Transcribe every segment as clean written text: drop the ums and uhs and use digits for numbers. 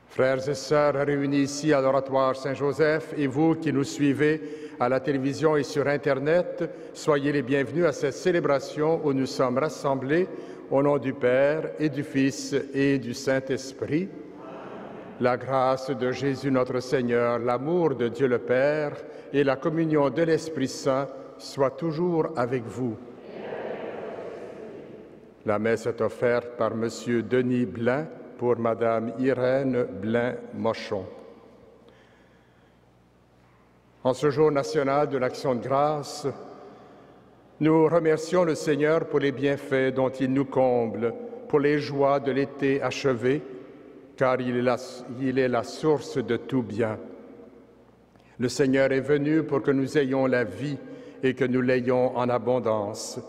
Frères et sœurs réunis ici à l'oratoire Saint-Joseph et vous qui nous suivez à la télévision et sur Internet, soyez les bienvenus à cette célébration où nous sommes rassemblés au nom du Père et du Fils et du Saint-Esprit. La grâce de Jésus notre Seigneur, l'amour de Dieu le Père et la communion de l'Esprit Saint soient toujours avec vous. La messe est offerte par M. Denis Blain pour Mme Irène Blain-Mochon. En ce jour national de l'Action de grâce, nous remercions le Seigneur pour les bienfaits dont il nous comble, pour les joies de l'été achevé, car il est la source de tout bien. Le Seigneur est venu pour que nous ayons la vie et que nous l'ayons en abondance.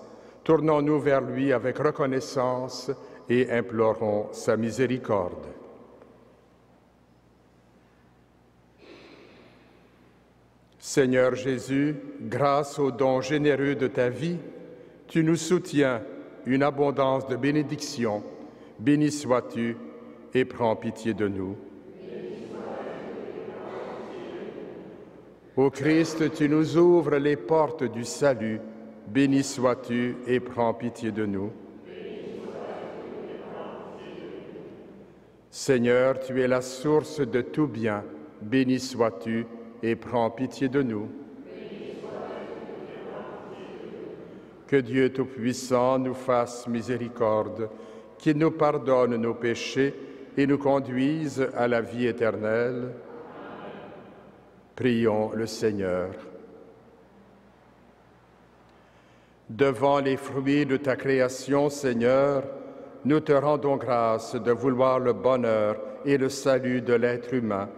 Tournons-nous vers lui avec reconnaissance et implorons sa miséricorde. Seigneur Jésus, grâce au don généreux de ta vie, tu nous soutiens une abondance de bénédictions. Béni sois-tu et prends pitié de nous. Ô Christ, tu nous ouvres les portes du salut. Béni sois-tu et prends pitié de nous. Seigneur, tu es la source de tout bien. Béni sois-tu et prends pitié de nous. Que Dieu Tout-Puissant nous fasse miséricorde, qu'il nous pardonne nos péchés et nous conduise à la vie éternelle. Prions le Seigneur. Devant les fruits de ta création, Seigneur, nous te rendons grâce de vouloir le bonheur et le salut de l'être humain.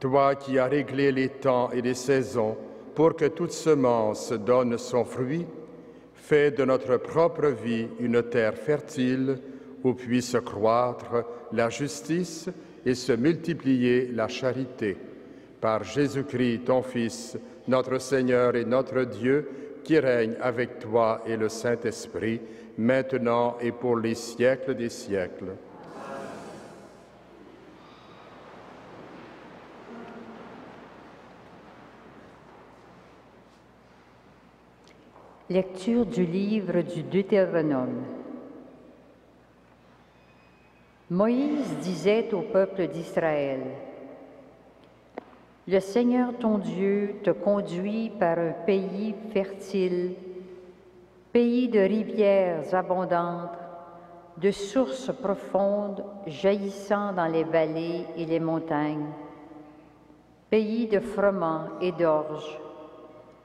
Toi qui as réglé les temps et les saisons pour que toute semence donne son fruit, fais de notre propre vie une terre fertile où puisse croître la justice et se multiplier la charité. Par Jésus-Christ, ton Fils, notre Seigneur et notre Dieu, qui règne avec toi et le Saint-Esprit, maintenant et pour les siècles des siècles. Lecture du livre du Deutéronome. Moïse disait au peuple d'Israël: « Le Seigneur ton Dieu te conduit par un pays fertile, pays de rivières abondantes, de sources profondes jaillissant dans les vallées et les montagnes, pays de froment et d'orge,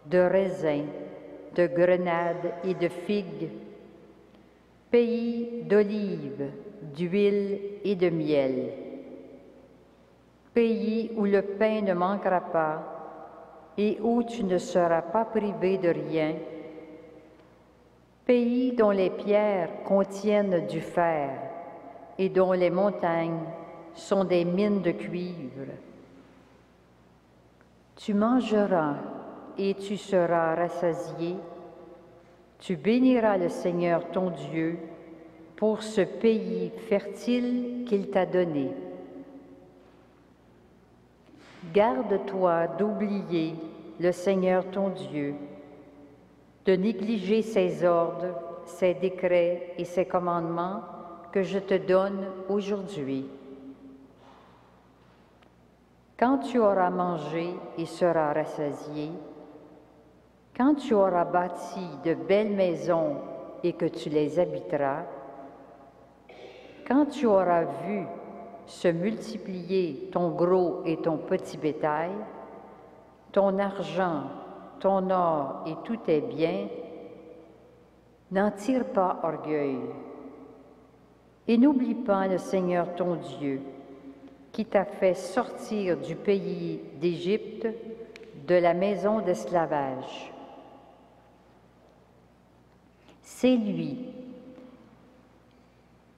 de raisins, de grenades et de figues, pays d'olives, d'huile et de miel, pays où le pain ne manquera pas et où tu ne seras pas privé de rien, pays dont les pierres contiennent du fer et dont les montagnes sont des mines de cuivre. Tu mangeras et tu seras rassasié. Tu béniras le Seigneur ton Dieu pour ce pays fertile qu'il t'a donné. Garde-toi d'oublier le Seigneur ton Dieu, de négliger ses ordres, ses décrets et ses commandements que je te donne aujourd'hui. Quand tu auras mangé et seras rassasié, quand tu auras bâti de belles maisons et que tu les habiteras, quand tu auras vu se multiplier ton gros et ton petit bétail, ton argent, ton or et tous tes biens, n'en tire pas orgueil. Et n'oublie pas le Seigneur ton Dieu, qui t'a fait sortir du pays d'Égypte, de la maison d'esclavage. C'est lui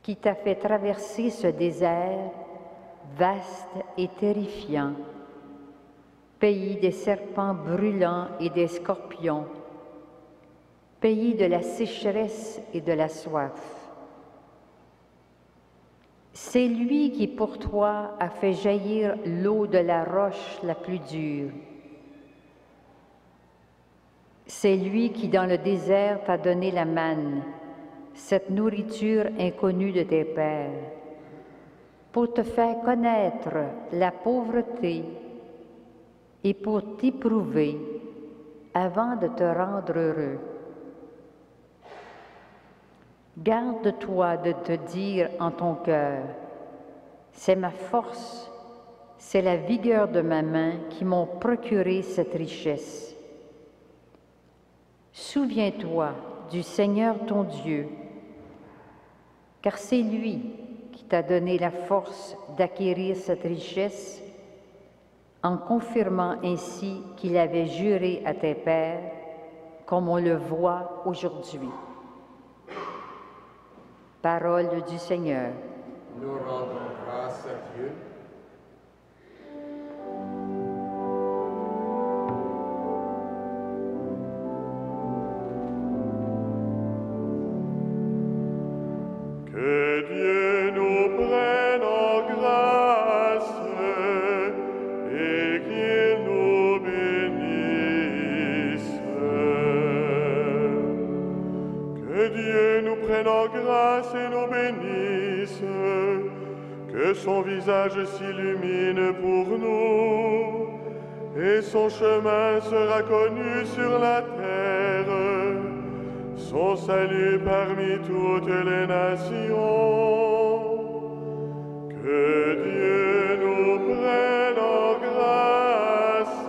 qui t'a fait traverser ce désert vaste et terrifiant, pays des serpents brûlants et des scorpions, pays de la sécheresse et de la soif. C'est lui qui pour toi a fait jaillir l'eau de la roche la plus dure. C'est lui qui dans le désert t'a donné la manne, cette nourriture inconnue de tes pères, pour te faire connaître la pauvreté et pour t'éprouver avant de te rendre heureux. Garde-toi de te dire en ton cœur, c'est ma force, c'est la vigueur de ma main qui m'ont procuré cette richesse. Souviens-toi du Seigneur ton Dieu, car c'est lui qui t'a donné la force d'acquérir cette richesse, en confirmant ainsi qu'il avait juré à tes pères, comme on le voit aujourd'hui. Parole du Seigneur. Nous rendons grâce à Dieu. Que Dieu nous prenne en grâce et qu'il nous bénisse. Que Dieu nous prenne en grâce et nous bénisse. Que son visage s'illumine pour nous et son chemin sera connu sur la terre. Son salut parmi toutes les nations. Que Dieu nous prenne en grâce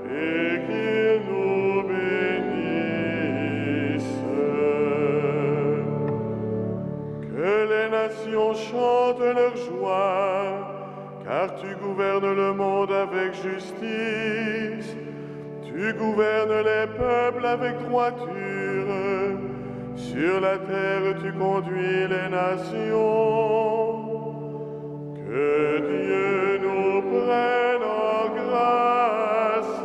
et qu'il nous bénisse. Que les nations chantent leur joie, car tu gouvernes le monde avec justice. Tu gouvernes les peuples avec droiture. Sur la terre, tu conduis les nations. Que Dieu nous prenne en grâce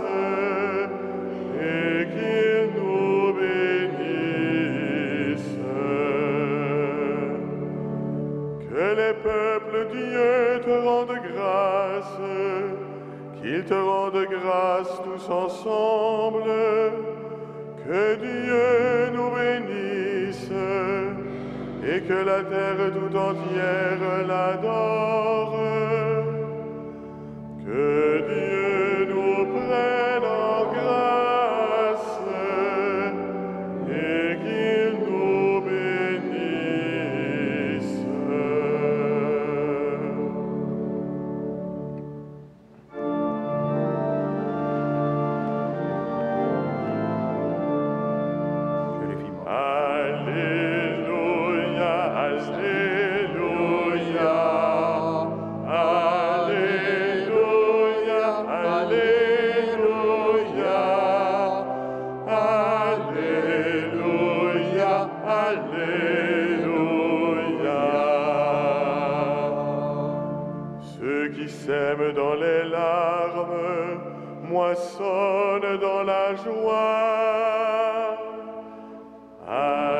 et qu'il nous bénisse. Que les peuples Dieu te rendent grâce. Qu'ils te rendent grâce tous ensemble, que Dieu nous bénisse et que la terre tout entière l'adore. Que Dieu nous prenne en grâce et qu'il nous bénisse. Dans les larmes, moissonne dans la joie.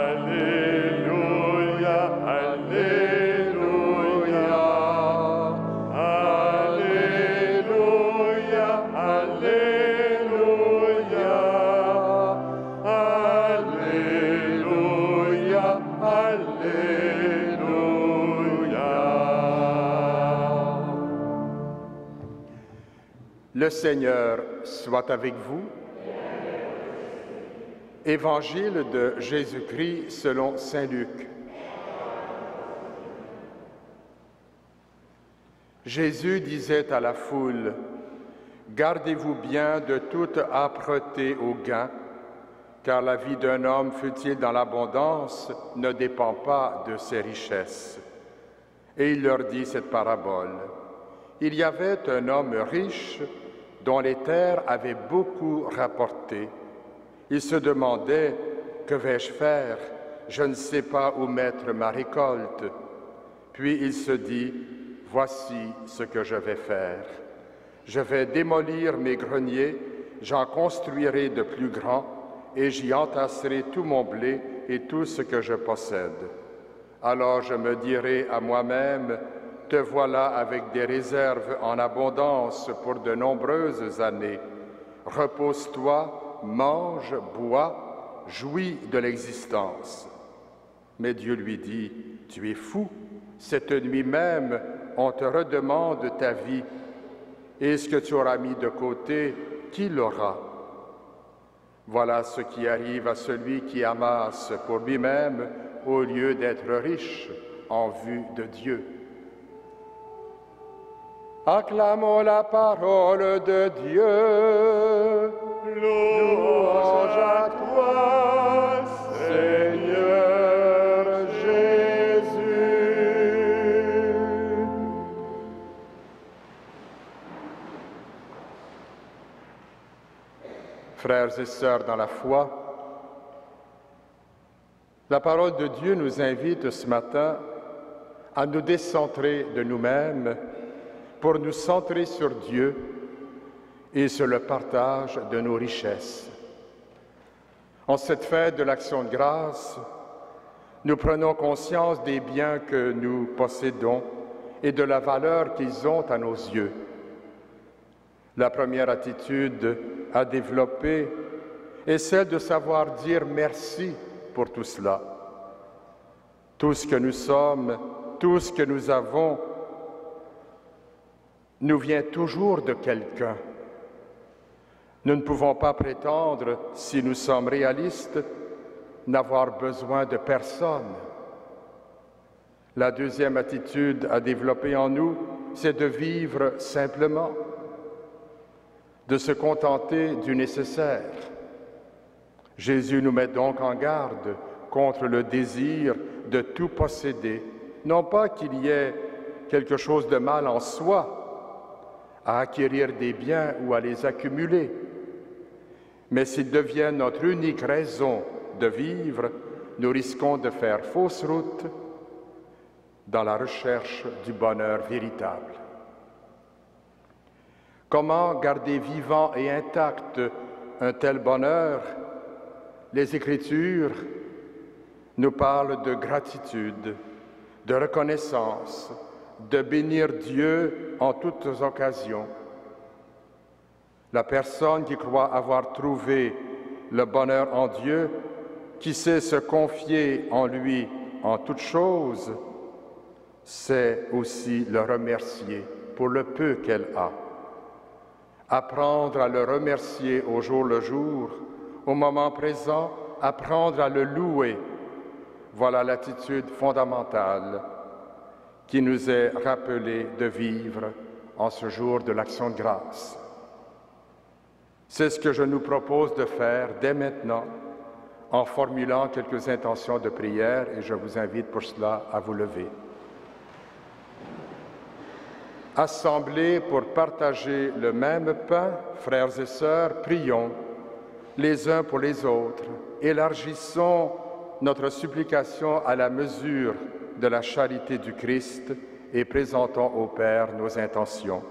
Alléluia, Alléluia, Alléluia, Alléluia, Alléluia, Alléluia. Le Seigneur soit avec vous. Évangile de Jésus-Christ selon saint Luc. Jésus disait à la foule, « Gardez-vous bien de toute âpreté au gain, car la vie d'un homme, fût-il dans l'abondance, ne dépend pas de ses richesses. » Et il leur dit cette parabole. Il y avait un homme riche dont les terres avaient beaucoup rapporté. Il se demandait, « Que vais-je faire? Je ne sais pas où mettre ma récolte. » Puis il se dit, « Voici ce que je vais faire. Je vais démolir mes greniers, j'en construirai de plus grands, et j'y entasserai tout mon blé et tout ce que je possède. Alors je me dirai à moi-même, te voilà avec des réserves en abondance pour de nombreuses années. Repose-toi, mange, bois, jouis de l'existence. Mais Dieu lui dit, tu es fou, cette nuit même, on te redemande ta vie. Et ce que tu auras mis de côté, qui l'aura? Voilà ce qui arrive à celui qui amasse pour lui-même au lieu d'être riche en vue de Dieu. Acclamons la parole de Dieu. Louange à toi, Seigneur Jésus. Frères et sœurs dans la foi, la parole de Dieu nous invite ce matin à nous décentrer de nous-mêmes pour nous centrer sur Dieu et sur le partage de nos richesses. En cette fête de l'Action de grâce, nous prenons conscience des biens que nous possédons et de la valeur qu'ils ont à nos yeux. La première attitude à développer est celle de savoir dire merci pour tout cela. Tout ce que nous sommes, tout ce que nous avons, nous vient toujours de quelqu'un. Nous ne pouvons pas prétendre, si nous sommes réalistes, n'avoir besoin de personne. La deuxième attitude à développer en nous, c'est de vivre simplement, de se contenter du nécessaire. Jésus nous met donc en garde contre le désir de tout posséder. Non pas qu'il y ait quelque chose de mal en soi à acquérir des biens ou à les accumuler, mais s'ils deviennent notre unique raison de vivre, nous risquons de faire fausse route dans la recherche du bonheur véritable. Comment garder vivant et intact un tel bonheur? Les Écritures nous parlent de gratitude, de reconnaissance, de bénir Dieu en toutes occasions. La personne qui croit avoir trouvé le bonheur en Dieu, qui sait se confier en lui en toutes choses, sait aussi le remercier pour le peu qu'elle a. Apprendre à le remercier au jour le jour, au moment présent, apprendre à le louer. Voilà l'attitude fondamentale qui nous est rappelée de vivre en ce jour de l'Action de grâce. C'est ce que je nous propose de faire dès maintenant en formulant quelques intentions de prière et je vous invite pour cela à vous lever. Assemblés pour partager le même pain, frères et sœurs, prions les uns pour les autres. Élargissons notre supplication à la mesure de la charité du Christ et présentons au Père nos intentions.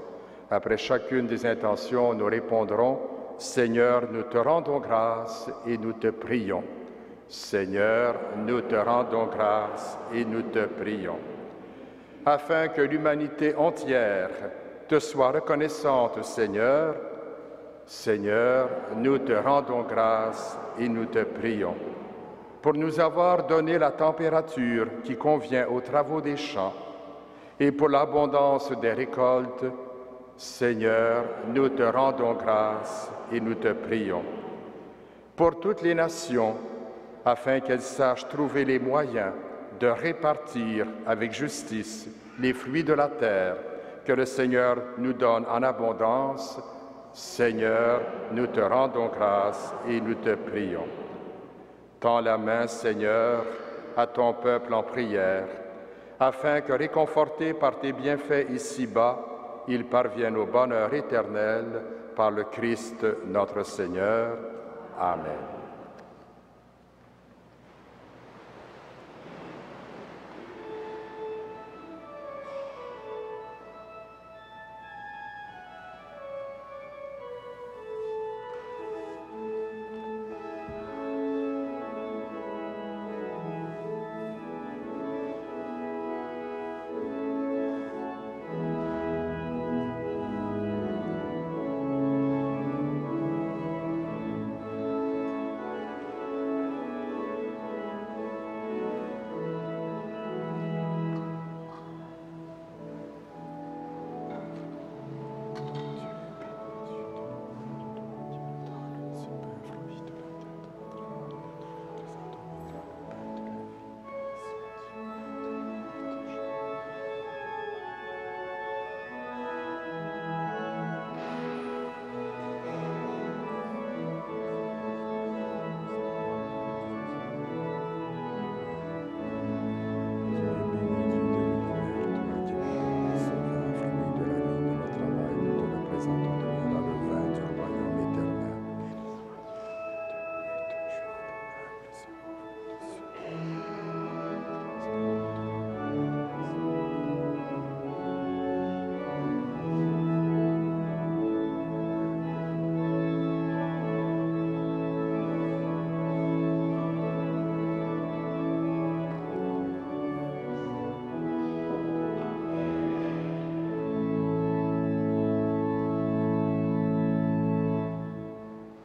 Après chacune des intentions, nous répondrons « Seigneur, nous te rendons grâce et nous te prions. » Seigneur, nous te rendons grâce et nous te prions. Afin que l'humanité entière te soit reconnaissante, Seigneur, Seigneur, nous te rendons grâce et nous te prions. Pour nous avoir donné la température qui convient aux travaux des champs et pour l'abondance des récoltes, Seigneur, nous te rendons grâce et nous te prions. Pour toutes les nations, afin qu'elles sachent trouver les moyens de répartir avec justice les fruits de la terre que le Seigneur nous donne en abondance, Seigneur, nous te rendons grâce et nous te prions. Tends la main, Seigneur, à ton peuple en prière, afin que, réconfortés par tes bienfaits ici-bas, ils parviennent au bonheur éternel par le Christ notre Seigneur. Amen.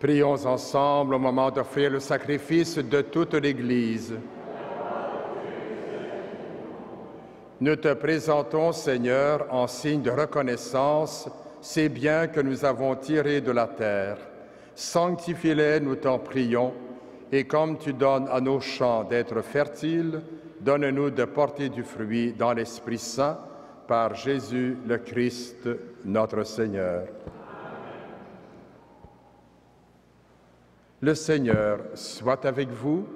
Prions ensemble au moment d'offrir le sacrifice de toute l'Église. Nous te présentons, Seigneur, en signe de reconnaissance, ces biens que nous avons tirés de la terre. Sanctifie-les, nous t'en prions, et comme tu donnes à nos champs d'être fertiles, donne-nous de porter du fruit dans l'Esprit Saint, par Jésus le Christ, notre Seigneur. Le Seigneur soit avec vous.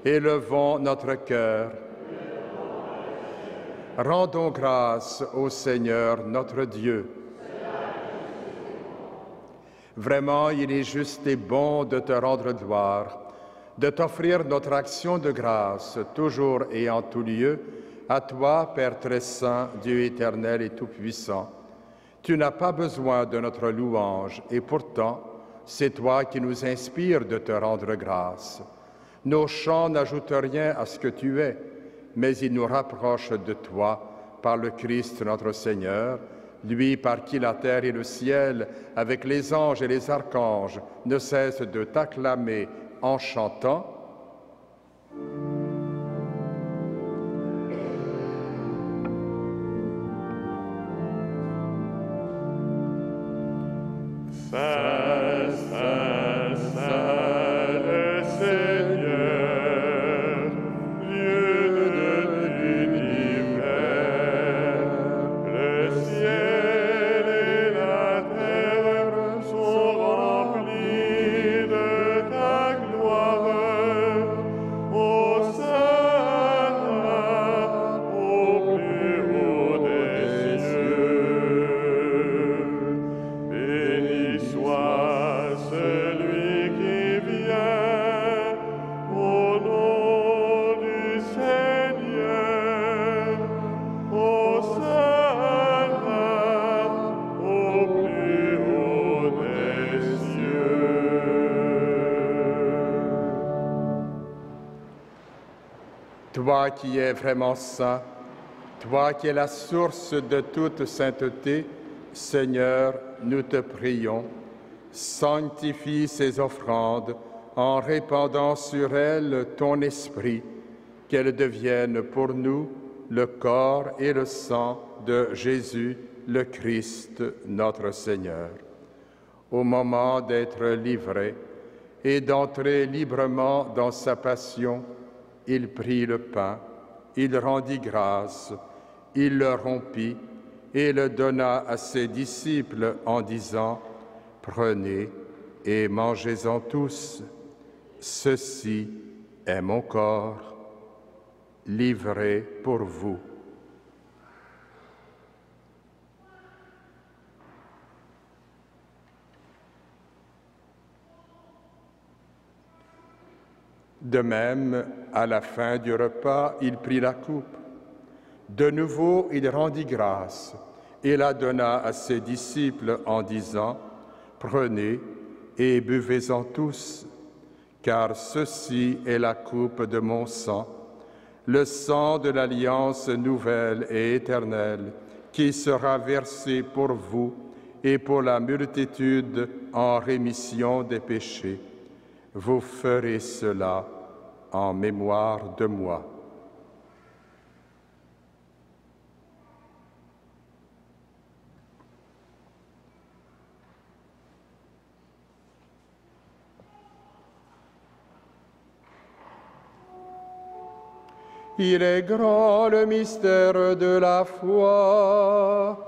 Élevons notre cœur. Rendons grâce au Seigneur notre Dieu. Vraiment, il est juste et bon de te rendre gloire, de t'offrir notre action de grâce, toujours et en tout lieu, à toi, Père très saint, Dieu éternel et tout-puissant. Tu n'as pas besoin de notre louange, et pourtant, c'est toi qui nous inspires de te rendre grâce. Nos chants n'ajoutent rien à ce que tu es, mais ils nous rapprochent de toi par le Christ notre Seigneur, lui par qui la terre et le ciel, avec les anges et les archanges, ne cessent de t'acclamer en chantant. Saint, Saint, Saint, le Seigneur, Dieu de l'univers, le ciel et la terre sont remplis de ta gloire. Hosanna au plus haut des cieux. Béni soit celui qui vient au nom du Seigneur. Hosanna au plus haut des cieux. Toi qui es vraiment saint, toi qui es la source de toute sainteté, Seigneur, nous te prions, sanctifie ces offrandes en répandant sur elles ton esprit, qu'elles deviennent pour nous le corps et le sang de Jésus, le Christ, notre Seigneur. Au moment d'être livré et d'entrer librement dans sa passion, il prit le pain, il rendit grâce, il le rompit et le donna à ses disciples en disant « Prenez et mangez-en tous, ceci est mon corps, livré pour vous. » De même, à la fin du repas, il prit la coupe. De nouveau, il rendit grâce et la donna à ses disciples en disant « Prenez et buvez-en tous, car ceci est la coupe de mon sang, le sang de l'alliance nouvelle et éternelle, qui sera versé pour vous et pour la multitude en rémission des péchés. Vous ferez cela en mémoire de moi. » Il est grand le mystère de la foi.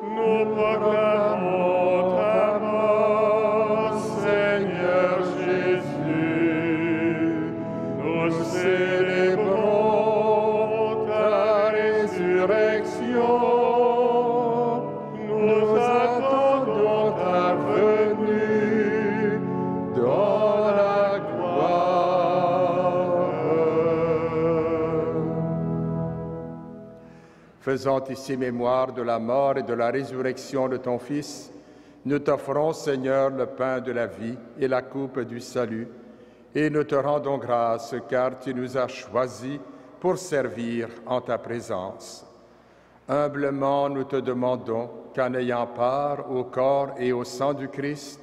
Nous proclamons ta mort, Seigneur Jésus. Nous célébrons ta résurrection. Nous attendons ta venue dans la gloire. Faisant ici mémoire de la mort et de la résurrection de ton Fils, nous t'offrons, Seigneur, le pain de la vie et la coupe du salut, et nous te rendons grâce car tu nous as choisis pour servir en ta présence. Humblement, nous te demandons qu'en ayant part au corps et au sang du Christ,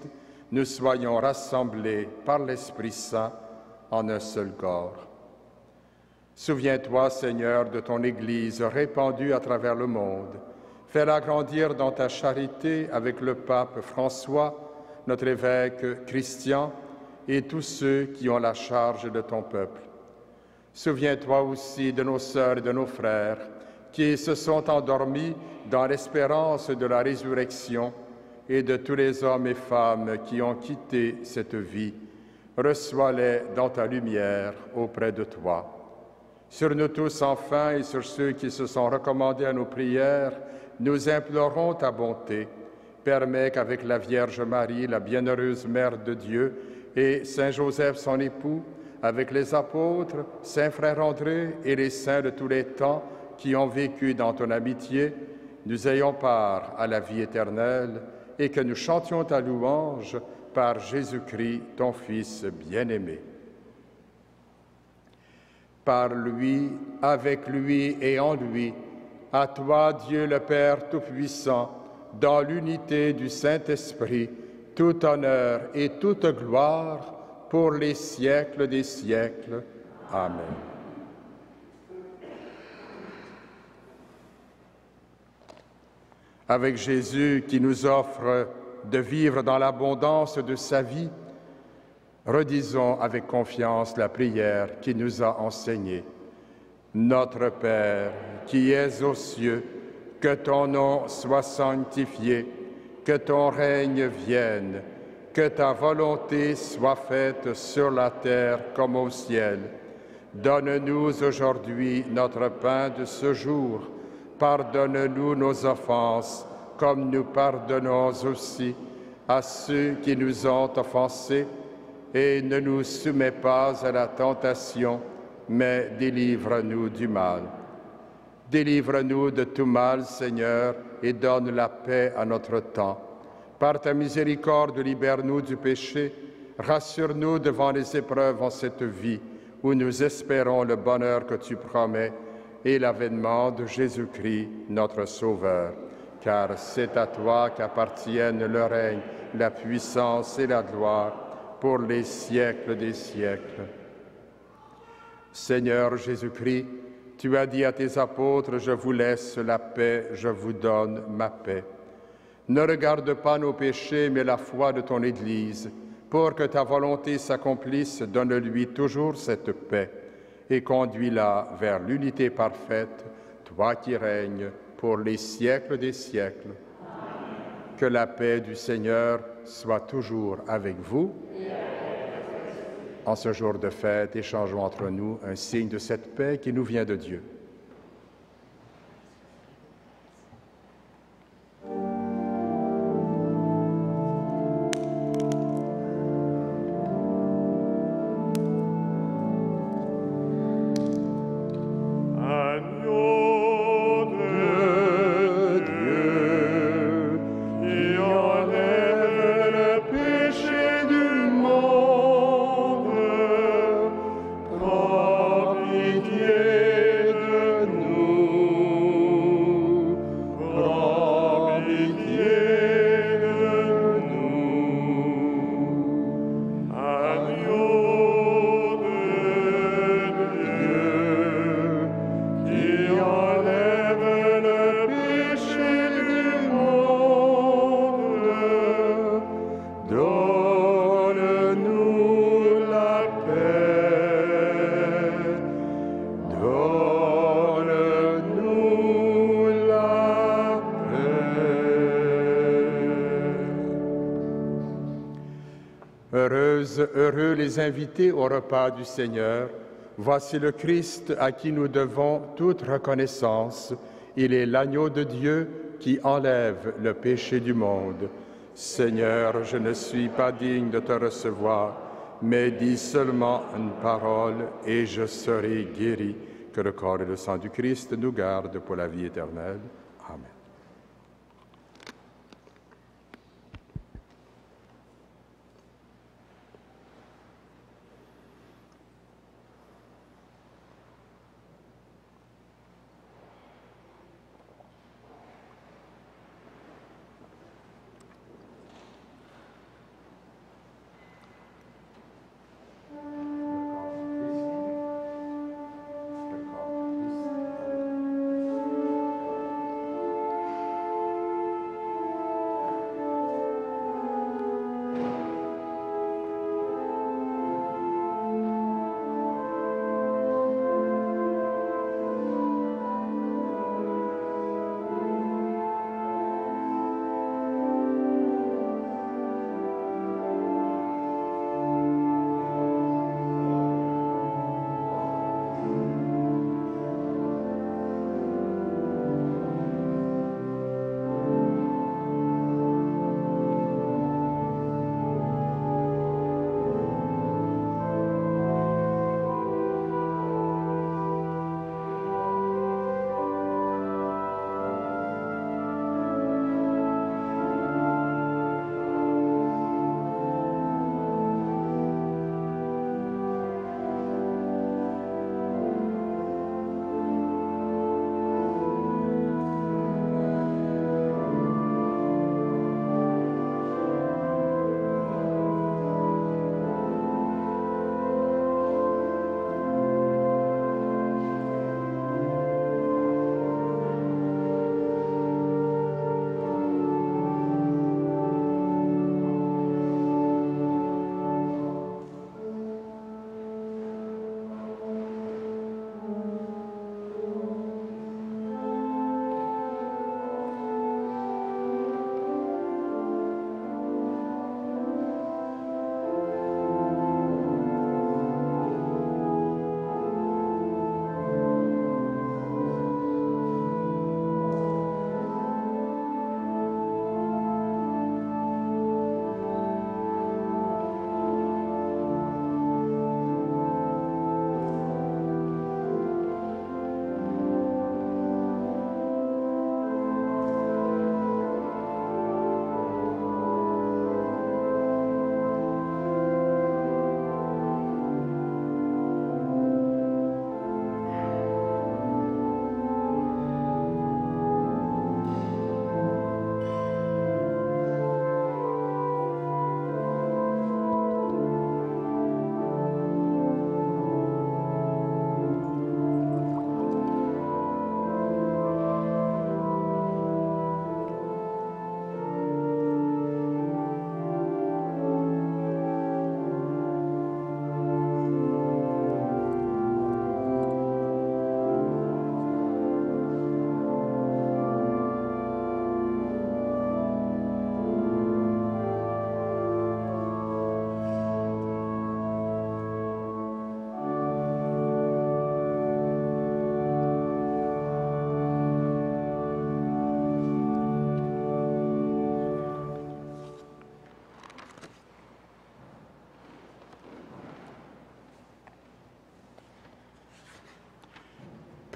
nous soyons rassemblés par l'Esprit Saint en un seul corps. Souviens-toi, Seigneur, de ton Église répandue à travers le monde. Fais-la grandir dans ta charité avec le pape François, notre évêque Christian et tous ceux qui ont la charge de ton peuple. Souviens-toi aussi de nos sœurs et de nos frères qui se sont endormis dans l'espérance de la résurrection et de tous les hommes et femmes qui ont quitté cette vie. Reçois-les dans ta lumière auprès de toi. Sur nous tous enfin et sur ceux qui se sont recommandés à nos prières, nous implorons ta bonté. Permets qu'avec la Vierge Marie, la bienheureuse Mère de Dieu, et Saint Joseph, son époux, avec les apôtres, Saint Frère André et les saints de tous les temps qui ont vécu dans ton amitié, nous ayons part à la vie éternelle et que nous chantions ta louange par Jésus-Christ, ton Fils bien-aimé. Par lui, avec lui et en lui, à toi, Dieu le Père Tout-Puissant, dans l'unité du Saint-Esprit, tout honneur et toute gloire pour les siècles des siècles. Amen. Avec Jésus qui nous offre de vivre dans l'abondance de sa vie, redisons avec confiance la prière qu'il nous a enseignée. Notre Père, qui es aux cieux, que ton nom soit sanctifié, que ton règne vienne, que ta volonté soit faite sur la terre comme au ciel. Donne-nous aujourd'hui notre pain de ce jour. Pardonne-nous nos offenses, comme nous pardonnons aussi à ceux qui nous ont offensés, et ne nous soumets pas à la tentation, mais délivre-nous du mal. Délivre-nous de tout mal, Seigneur, et donne la paix à notre temps. Par ta miséricorde, libère-nous du péché, rassure-nous devant les épreuves en cette vie, où nous espérons le bonheur que tu promets et l'avènement de Jésus-Christ, notre Sauveur. Car c'est à toi qu'appartiennent le règne, la puissance et la gloire, pour les siècles des siècles. Seigneur Jésus-Christ, tu as dit à tes apôtres, « Je vous laisse la paix, je vous donne ma paix ». Ne regarde pas nos péchés, mais la foi de ton Église. Pour que ta volonté s'accomplisse, donne-lui toujours cette paix et conduis-la vers l'unité parfaite, toi qui règnes pour les siècles des siècles. Amen. Que la paix du Seigneur soit toujours avec vous. En ce jour de fête, échangeons entre nous un signe de cette paix qui nous vient de Dieu. Heureux les invités au repas du Seigneur. Voici le Christ à qui nous devons toute reconnaissance. Il est l'agneau de Dieu qui enlève le péché du monde. Seigneur, je ne suis pas digne de te recevoir, mais dis seulement une parole et je serai guéri. Que le corps et le sang du Christ nous gardent pour la vie éternelle. Amen.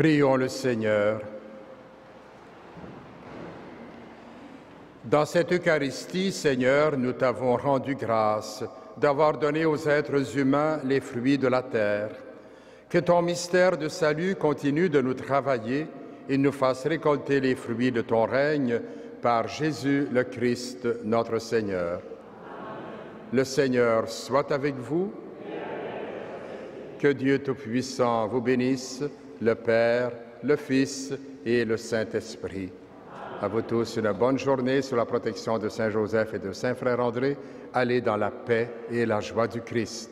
Prions le Seigneur. Dans cette Eucharistie, Seigneur, nous t'avons rendu grâce d'avoir donné aux êtres humains les fruits de la terre. Que ton mystère de salut continue de nous travailler et nous fasse récolter les fruits de ton règne par Jésus le Christ, notre Seigneur. Le Seigneur soit avec vous. Que Dieu Tout-Puissant vous bénisse, le Père, le Fils et le Saint-Esprit. À vous tous, une bonne journée sous la protection de Saint Joseph et de Saint Frère André. Allez dans la paix et la joie du Christ.